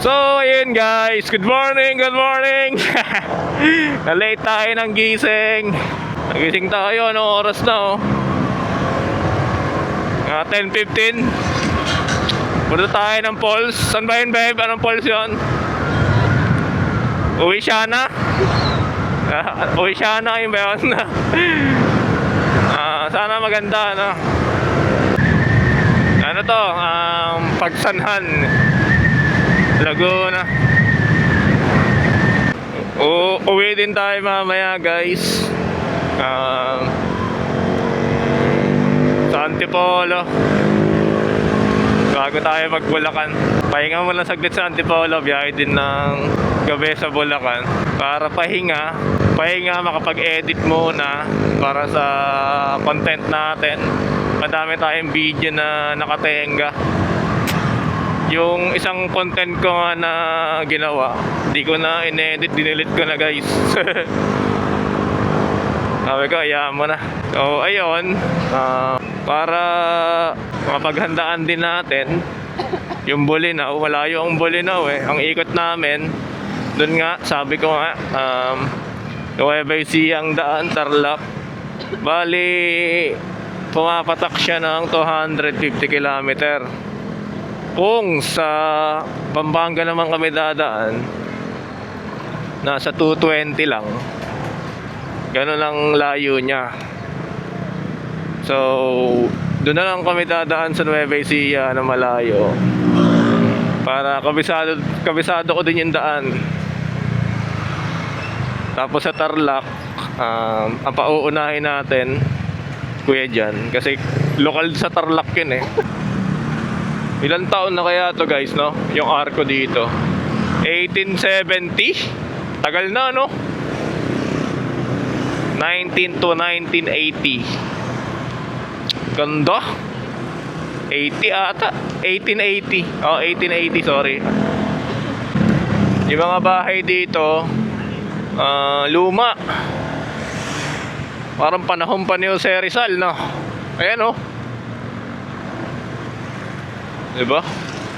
So, ayun guys, good morning, good morning. Na-late tayo ng gising. Nagising tayo, anong oras na oh? 10:15. Punta tayo ng Falls. Saan ba yun, babe? Anong Falls yun? Uwi siya na? Uwi siya na yung ba yun? Sana maganda, no? Ano to? Pagsanhan, Laguna. Uwi din tayo mamaya guys. Sa Antipolo, bago tayo mag-Bulacan. Pahinga muna saglit sa Antipolo, biyahe din ng gabi sa Bulacan. Para pahinga, makapag-edit muna para sa content natin. Madami tayong video na nakatenga. Yung isang content ko nga na ginawa, di ko na in-edit, dinelete ko na guys. Sabi ko, ayaw mo na. So, ayun, para mapaghandaan din natin yung Bolinao. Malayo ang Bolinao eh. Ang ikot namin, dun nga, sabi ko nga, Nueva Ecija ang daan, Tarlac. Bali, pumapatak siya ng 250 kilometer. Kung sa Pampanga naman kami dadaan, nasa 220 lang. Ganun lang layo niya. So, doon na lang kami dadaan sa Nueva Ecija na malayo. Para kabisado ko din yung daan. Tapos sa Tarlac, ang pauunahin natin, kuya dyan. Kasi lokal sa Tarlac yun eh. Ilang taon na kaya to guys, no? Yung arko dito 1870. Tagal na, no? 19 to 1980. Ganda. 80 ata. 1880. Oh, 1880, sorry. Yung mga bahay dito, luma. Parang panahon pa ni Jose Rizal, no? Ayan, oh. Diba?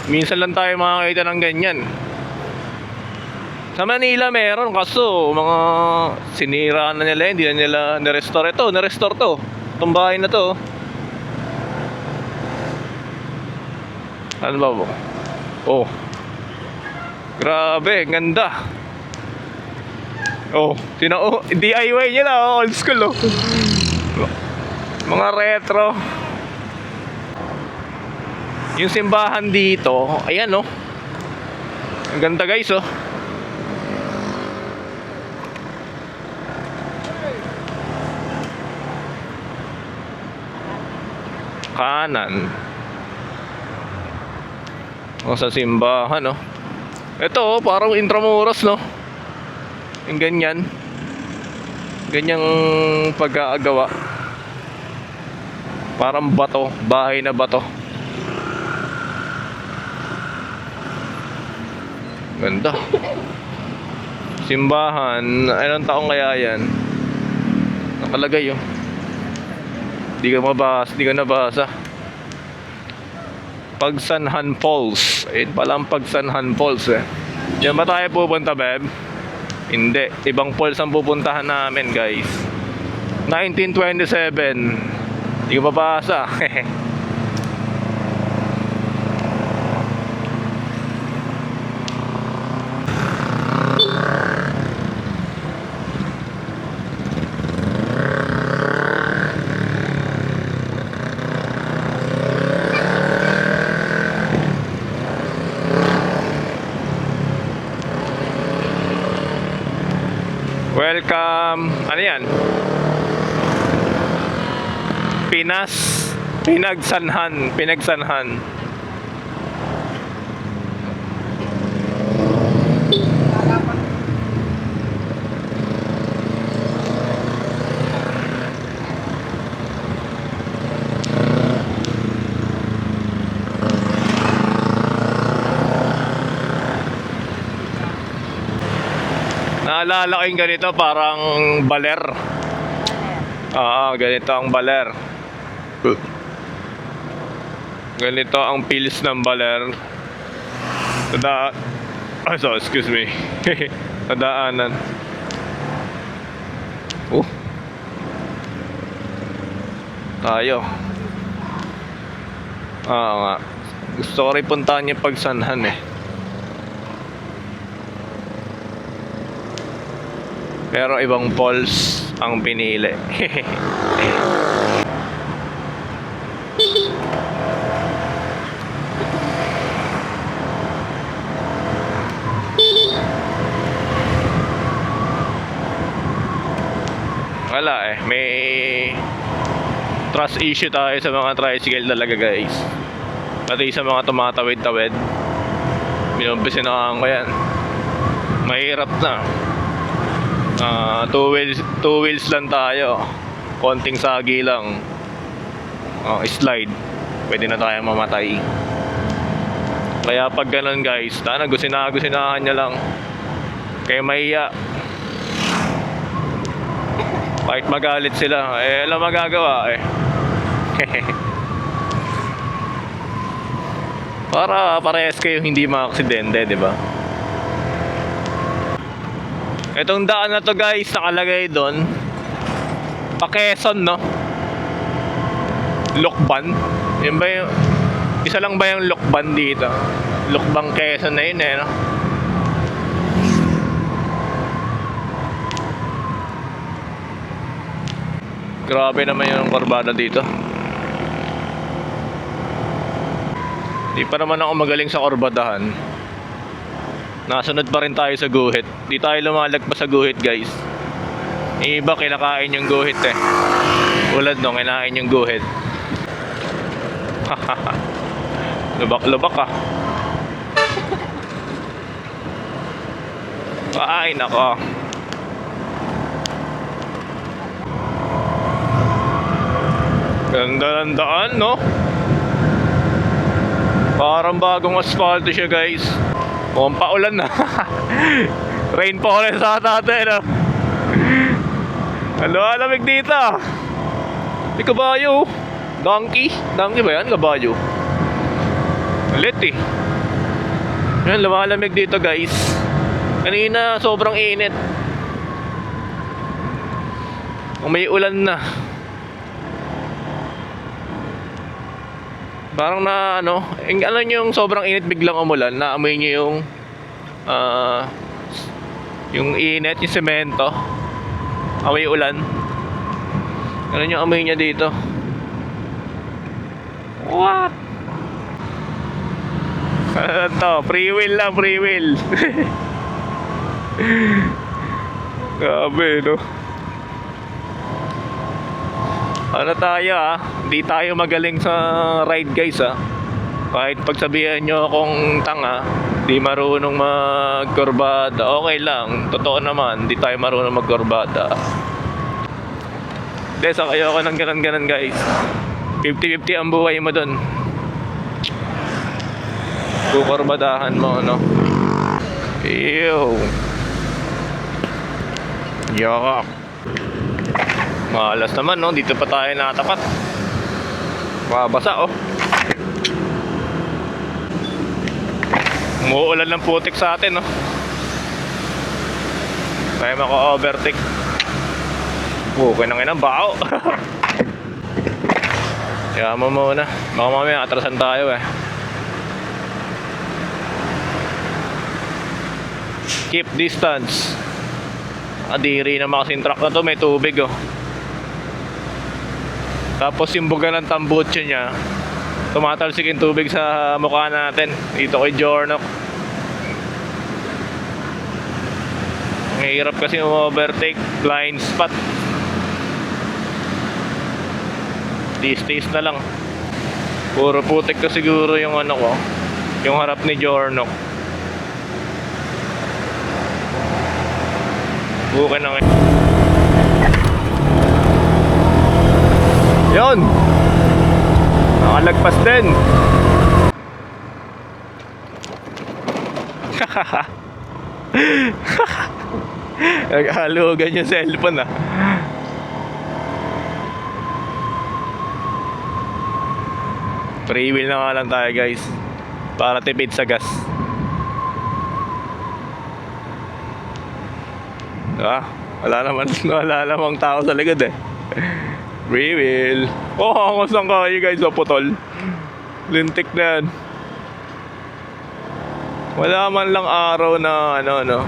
Minsan lang tayo makakita ng ganyan. Sa Manila meron, kaso mga sinira na nila, hindi na nila nirestore ito. Nirestore to. Itong bahay na to. Ano ba po? Oh. Grabe, ganda. Oh, DIY nila, oh, old school, oh. Mga retro. Yung simbahan dito, ayan, oh. Ang ganda guys, oh. Kanan. O sa simbahan, oh. Ito, oh, parang Intramuros, no? Yung ganyan. Ganyang pag-aagawa. Parang bato, bahay na bato. Ganda. Simbahan, anong taong kaya yan? Nakalagay, oh. Di ka nabasa. Pagsanhan Falls. Ayun pala ang Pagsanhan Falls, eh. Diyan ba tayo pupunta, babe? Hindi. Ibang falls ang pupuntahan namin, guys. 1927. Di ka mabasa. Welcome. Ano yan? Pinagsanhan. Naalala ko yung ganito, parang baler. Oo, ganito ang baler. Ganito ang pills ng baler. Excuse me. Nadaanan. Tayo. Nga. Gusto ko rin puntahan yung Pagsanhan eh. Pero ibang falls ang pinili. Wala eh, may trust issue tayo sa mga tricycle talaga guys. Pati sa mga tumatawid-tawid. Binumbisinahan ko yan. Mahirap na. Two wheels lang tayo. Konting sagi lang. Slide. Pwede na tayo mamatay. Kaya pag ganun guys, gusinahan nyo lang. Kaya mahiya. Kahit magalit sila, alam magagawa eh. Para parehas kayo hindi maaksidente, di ba? Itong daan na to guys, nakalagay doon. Pa-Quezon, no? Lokban. Yun ba yung... Isa lang ba yung Lokban dito? Lokbang Quezon na yun eh, no? Grabe naman yung kurbada dito. Di pa naman ako magaling sa kurbadahan. Nasunod pa rin tayo sa guhit. Di tayo lumalagpas sa guhit guys. Iba kinakain yung guhit eh. Ulad no, kinain yung guhit. Lubak-lubak ah. Ay nako. Ganda ng daan, no? Parang bagong asfalto siya, guys. Mukhang paulan na. Rainforest sa natin, no? Ano, alamig dito. May kabayo. Donkey? Donkey ba yan? Kabayo. Ulit, eh. Yan, lumalamig dito, guys. Kanina, sobrang init. May ulan na. Parang na alam nyo yung sobrang init biglang umulan, naamoy nyo yung init, yung semento, amoy ulan. Ano yung amoy niya dito? What? Ano to? Free will lang, free will. Grabe, no? Ano tayo di tayo magaling sa ride guys Kahit pagsabihan nyo akong tanga, di marunong magkurbada, okay lang. Totoo naman, di tayo marunong magkurbada. Hindi, sakay ako ng ganan-ganan guys. 50-50 ang buhay mo dun. Kukurbadahan mo, no? Ew. Yakak. Malas naman, no? Dito pa tayo natapat. Mabasa, oh. Umuulan ng putik sa atin, no? Tayo maka-overtake. Okay na ngayon ang bao. Kaya mo muna. Baka mamaya atrasan tayo, eh. Keep distance. Adiri na makasing truck na to. May tubig, oh. Tapos yung buga ng tambutso niya, tumatalsik yung tubig sa mukha natin. Dito kay Jornok. Ang hirap kasi overtake. Blind spot. Tis-tis na lang. Puro putik ko siguro yung ko, yung harap ni Jornok. Bukan na ngayon. Yun, nakalagpas din. Naghalugan yung cellphone Free wheel na nga lang tayo guys. Para tipid sa gas. Diba? Wala namang tao sa likod eh. Free wheel. Oh, hangos lang kayo guys, putol. Lintik na yan. Wala man lang araw na ano.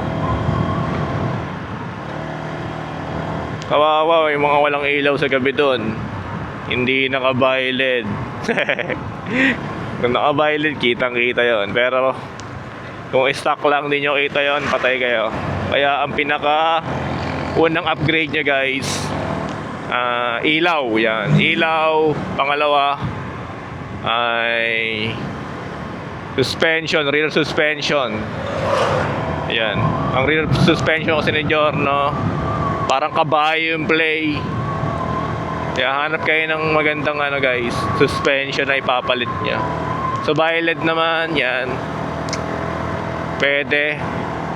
Kawawa, yung mga walang ilaw sa gabi doon. Hindi naka-violet. Kung naka-violet, kitang-kita yon. Pero kung stock lang din nyo kita yon, patay kayo. Kaya ang pinaka unang upgrade nya guys, ilaw. Yan, ilaw. Pangalawa ay suspension, rear suspension. Yan. Ang rear suspension kasi ni Giorno, parang kabayo yung play. Kaya hanap kayo ng magandang guys, suspension na ipapalit niya. So violet naman, yan. Pwede.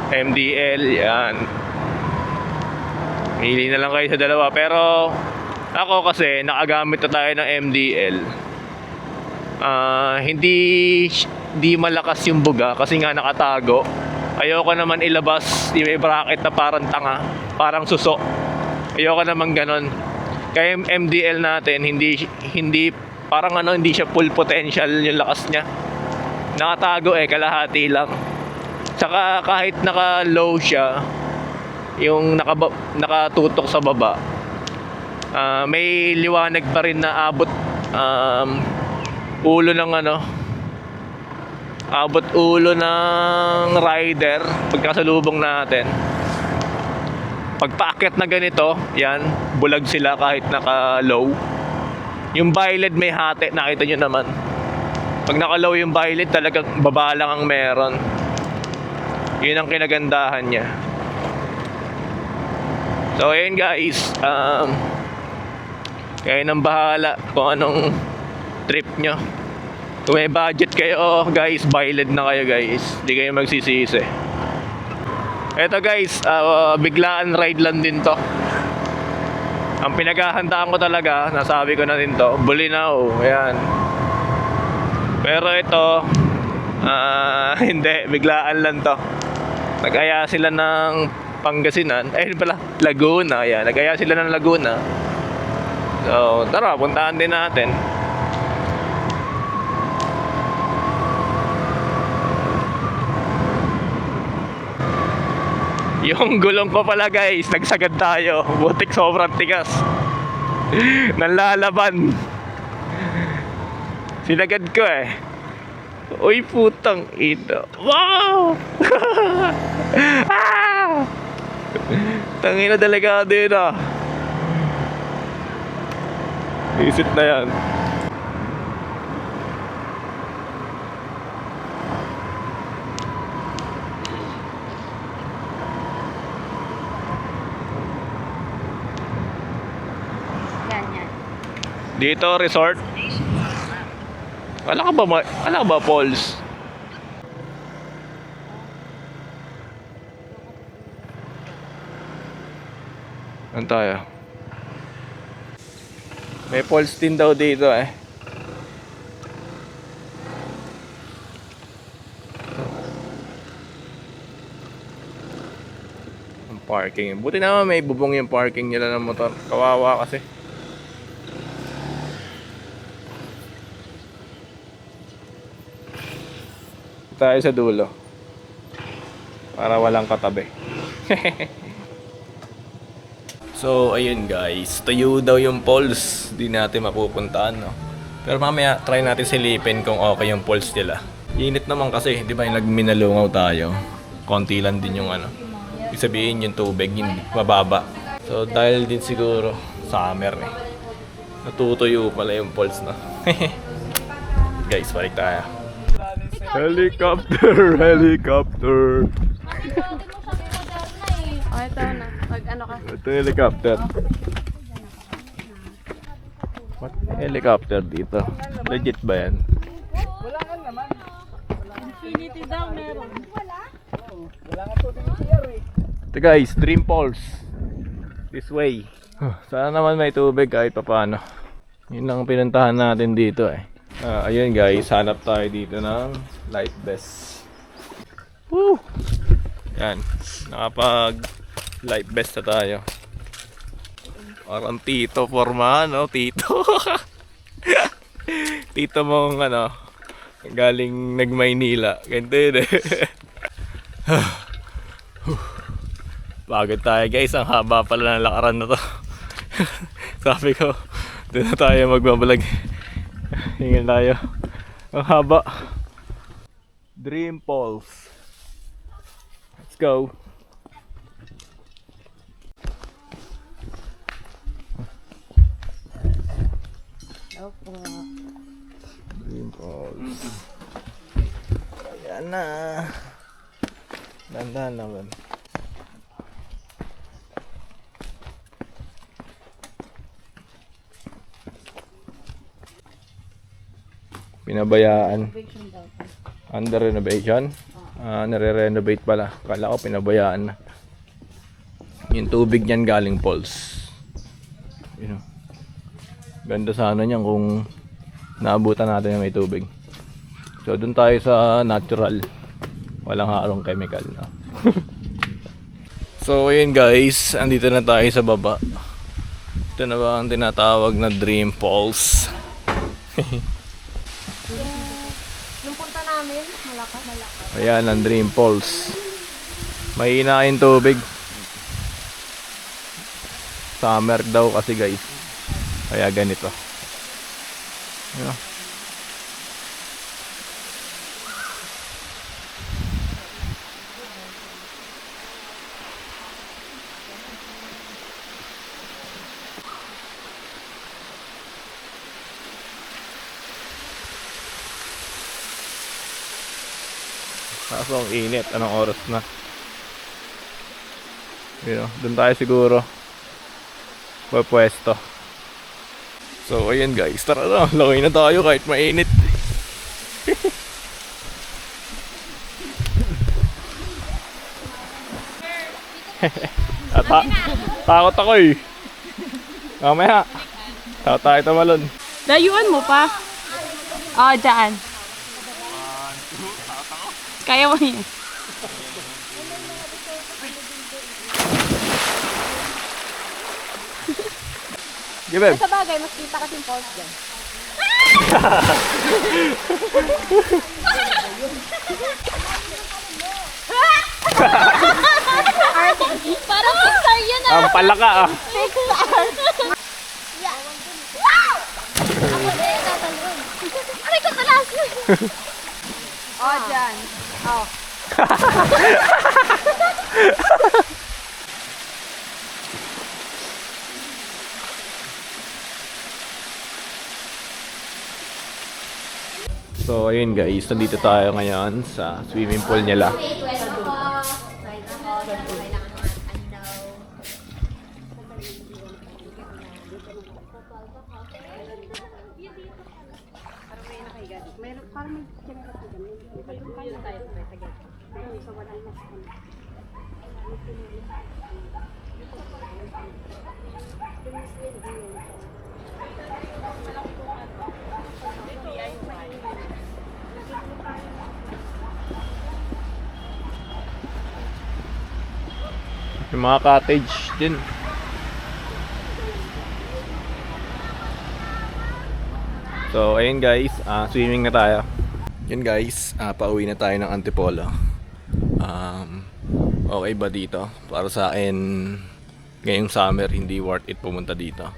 MDL, yan. Mili na lang kayo sa dalawa. Pero ako kasi, nakagamit na tayo ng MDL. Hindi malakas yung buga kasi nga nakatago. Ayoko naman ilabas yung may bracket na parang tanga, parang suso. Ayoko naman ganon. Kaya MDL natin hindi parang hindi siya full potential yung lakas niya. Nakatago kalahati lang. Tsaka kahit naka-low siya, yung nakatutok sa baba, may liwanag pa rin na abot ulo ng abot ulo ng rider pagkasalubong natin. Pagpaakyat na ganito, yan, bulag sila kahit naka-low. Yung violet may hati, nakita nyo naman. Pag naka-low yung violet, talagang baba lang ang meron. Yun ang kinagandahan niya. So ayun guys, kayo nang bahala kung anong trip nyo. Kung may budget kayo guys, violet na kayo guys. Hindi kayo magsisisi. Eto guys, biglaan ride lang din to. Ang pinaghahandaan ko talaga, nasabi ko na din to, Bolinao, ayan. Pero ito, hindi, biglaan lang to. Nag-aya sila ng Pangasinan, pala, Laguna, ayan. Nag-aya sila ng Laguna. So, tara, puntahan din natin. Yung gulong ko pala guys, nagsagad tayo. Butik sobrang tigas. Nanlalaban. Sinagad ko Uy putang ina. Wow! Ah! Tangina delikado yun Isit na yan. Dito resort. Wala ka ba falls? Ano tayo? May falls din daw dito Ang parking. Buti naman may bubong yung parking nila ng motor. Kawawa kasi. Tayo sa dulo para walang katabi. So ayun guys, tuyo daw yung poles, di natin mapupuntahan pero mamaya try natin silipin kung okay yung poles nila. Init naman kasi, di ba, yung nagminalungaw tayo, konti lang din yung ibig sabihin yung tubig hindi mababa. So dahil din siguro summer natutuyo pala yung poles Guys, balik tayo. Helicopter. Ito na. Mag-ano ka? Ito helicopter. What helicopter dito? Legit ba yan? Wala ka naman. Infinity daw meron. Wala nga to din Ito guys, Dream Falls. This way. Sana naman may tubig kahit papaano. Yun lang ang pinuntahan natin dito Ayun guys, hanap tayo dito ng light vest. Woo! Yan, nakapag light vest na tayo. Parang tito formahan, no? Tito. Tito mong ano, galing nag-Maynila. Ganito yun eh. Pagod tayo guys, ang haba pala ng lakaran na to. Sabi ko, doon na tayo magbabalag. Hingal tayo. Ang haba. Dream Falls. Let's go. Opo. Dream Falls. Ayan na. Dandan naman. Pinabayaan. Vacation daw po. Under renovation? Nare-renovate pala. Kala ko pinabayaan na. Yung tubig niyan galing falls. You know. Ganda sana niyan kung naabutan natin yung may tubig. So dun tayo sa natural. Walang halong chemical na. So ayun guys, andito na tayo sa baba. Ito na ba ang tinatawag na Dream Falls? Yung punta namin, malakas. Ayan ang Dream Falls. May inain tubig. Summer daw kasi guys. Kaya ganito. Ayan. Kaso ang init, anong oras na? You know, doon tayo siguro pwesto. So ayan guys, tara na, laki na tayo kahit mainit. Takot ako eh. Mamaya, takot tayo tumalon. Layuan mo pa. Dyan. Kaya mo yun. Give Sa bagay, mas kita kasing falls dyan. Parang Pixar yun ah. Ang palaka ah. Pixar. Ako na yung tatalon. Aray ko talas. Dyan. So ayun guys, nandito tayo ngayon sa swimming pool nila. Yung mga cottage din. So ayun guys, swimming na tayo. Yun guys, pauwi na tayo ng Antipolo. Okay ba dito? Para sa akin, ngayong summer hindi worth it pumunta dito.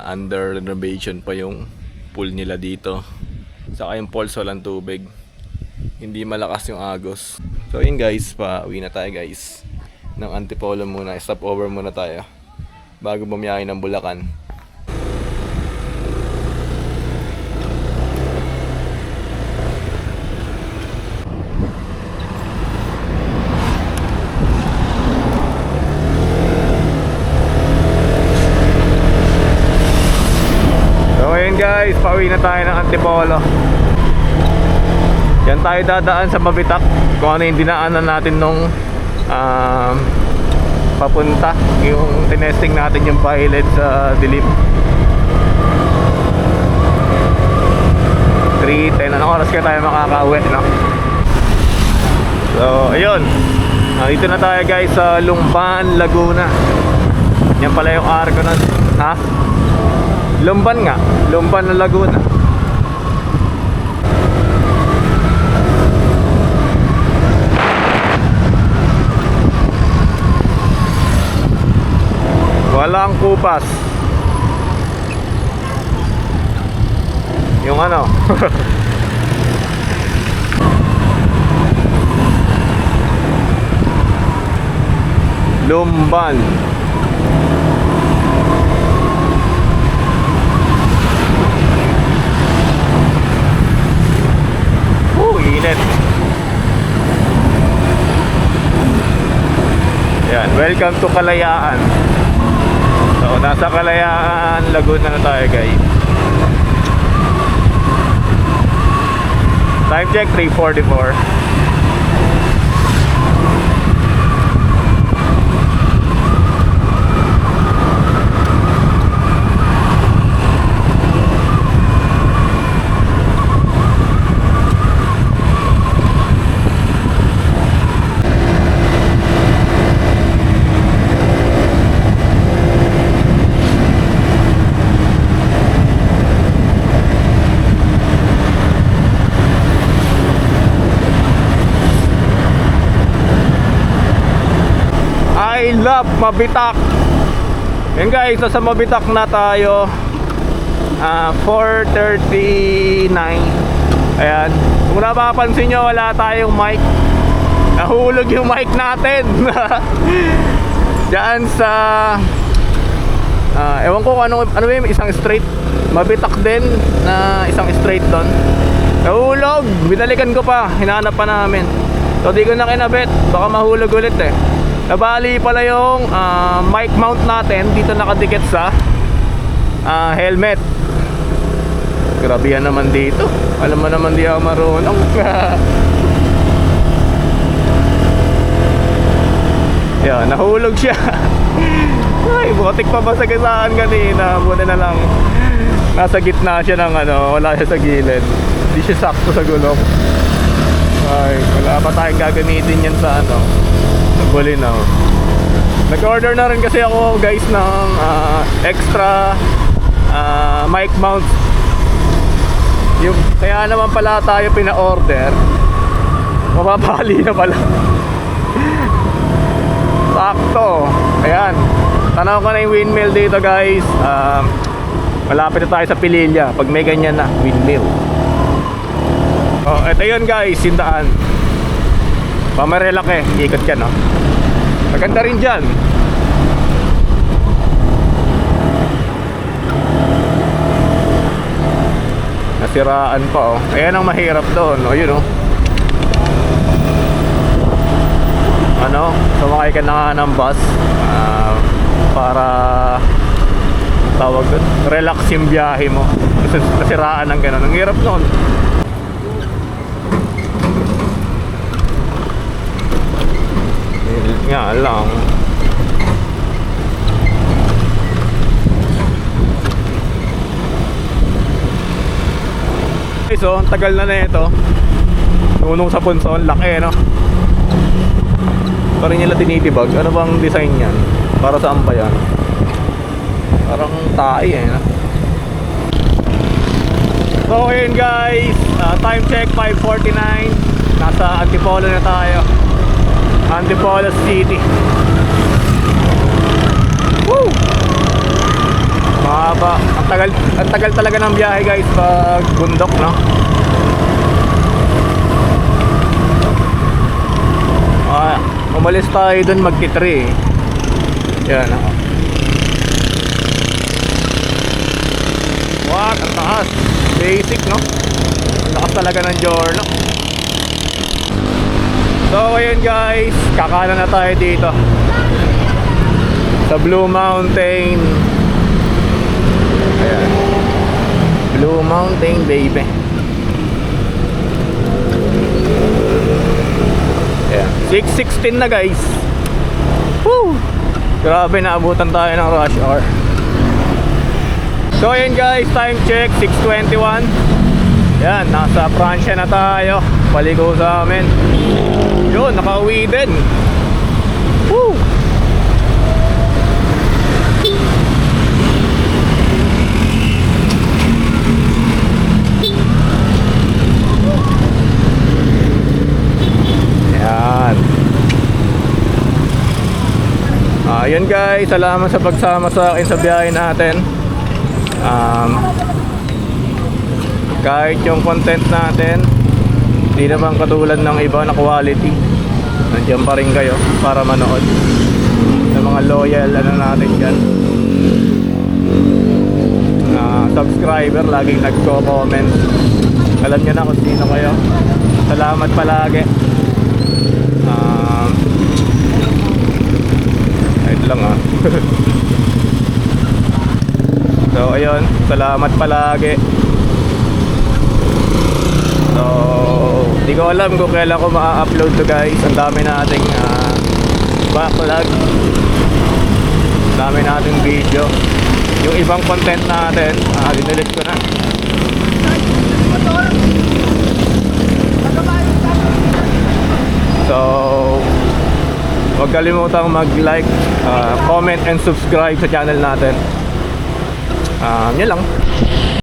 Under renovation pa yung pool nila dito. Saka yung falls walang tubig. Hindi malakas yung agos. So yun guys, pauwi na tayo guys ng Antipolo muna. Stop over muna tayo bago bumiyahe ng Bulacan. So ayun guys, pauwi na tayo ng Antipolo. Yan tayo dadaan sa Mabitak kung ano yung dinaanan natin nung papunta, yung tinesting natin yung pilot sa dilim. 3:10. Anong oras kaya tayo makakauwi, no? So, ayun. Dito na tayo guys sa Lumban, Laguna. Yan pala yung arko na. Ha? Lumban nga. Lumban na Laguna. Walang kupas. Yung ano Lumban. Init. Yan, welcome to Kalayaan. So, nasa Kalayaan, Laguna na tayo guys. Time check, 3:44. I love Mabitak. Yan guys, nasa Mabitak na tayo. 4:39. Ayan. Kung napapansin nyo, wala tayong mic. Nahulog yung mic natin. Diyan sa ewan ko ano yung isang straight. Mabitak din na isang straight doon. Nahulog. Binalikan ko pa. Hinahanap pa namin. So di ko na kinabit. Baka mahulog ulit eh. Nabali pala yung mic mount natin dito nakadikit sa helmet. Grabe yan naman dito. Alam mo naman di ako marunong. Yan, nahulog siya. Ay, butik pa ba sa gisaan kanina. Buti na lang nasa gitna siya ng wala siya sa gilid. Hindi siya sakto sa gulong. Ay, wala pa tayong gagamitin yan sa Bulinaw. Nag-order na rin kasi ako guys ng extra mic mount. Yung kaya naman pala tayo pina-order. Mababali na pala. Sakto. Ayan. Tanaw ko na yung windmill dito guys. Malapit na tayo sa Pililla. Pag may ganyan na windmill. Oh, ito yun guys, Sindaan. Pamarelak ikot ka, no? Maganda rin dyan. Nasiraan pa, oh. Ayan ang mahirap doon, oh, yun, oh. Sumakay ka na ng bus para tawag doon, relax yung biyahe mo. Kasi nasiraan ng gano'n. Ang hirap noon. Nga lang. So, tagal na ito. Nunong sa punson, laki, no? Parang nila tinitibag. Ano bang design yan? Para saan ba yan? Parang tae, no? So, ayun guys. Time check, 5:49. Nasa Antipolo na tayo. Antipolo City. Woo! Mahaba. Ang tagal talaga ng biyahe guys pag bundok, no? Umalis tayo dun magti-3. Yan, ako. What? Ang taas. Basic, no? Ang lakas talaga ng Giorno. So ayun guys, kakana na tayo dito sa Blue Mountain. Ayan, Blue Mountain baby. Ayan, 6:16 na guys. Woo! Grabe, naabutan tayo ng rush hour. So ayun guys, time check 6:21. Yan, nasa Pransya na tayo. Paligo sa amin. Yun, nakauwi din. Woo! Yan. Ayun guys, salamat sa pagsama sa akin sa biyahe natin. Kahit yung content natin hindi naman katulad ng iba na quality, nandiyan pa rin kayo para manood. Sa mga loyal natin dyan, subscriber, laging nagko-comment. Alam nyo na kung sino kayo. Salamat palagi. Ayun lang So ayun, salamat palagi. So, di ko alam kung kailan ko ma-upload to guys. Ang dami nating backlog. Ang dami nating video. Yung ibang content natin, dinelit ko na. So, huwag kalimutang mag-like, comment and subscribe sa channel natin. Yun lang.